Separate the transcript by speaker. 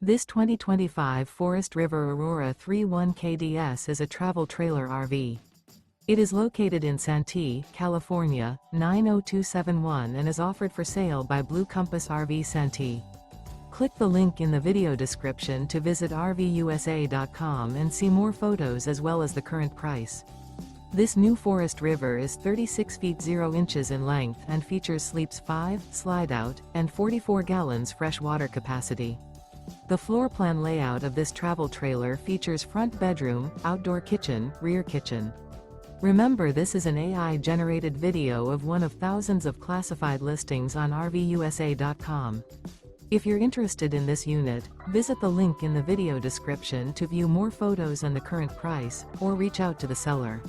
Speaker 1: This 2025 Forest River Aurora 31 KDS is a travel trailer RV. It is located in Santee, California, 90271 and is offered for sale by Blue Compass RV Santee. Click the link in the video description to visit RVUSA.com and see more photos as well as the current price. This new Forest River is 36 feet 0 inches in length and features sleeps 5, Slideout, and 44 gallons fresh water capacity. The floor plan layout of this travel trailer features front bedroom, outdoor kitchen, rear kitchen. Remember, this is an AI-generated video of one of thousands of classified listings on RVUSA.com. If you're interested in this unit, visit the link in the video description to view more photos and the current price, or reach out to the seller.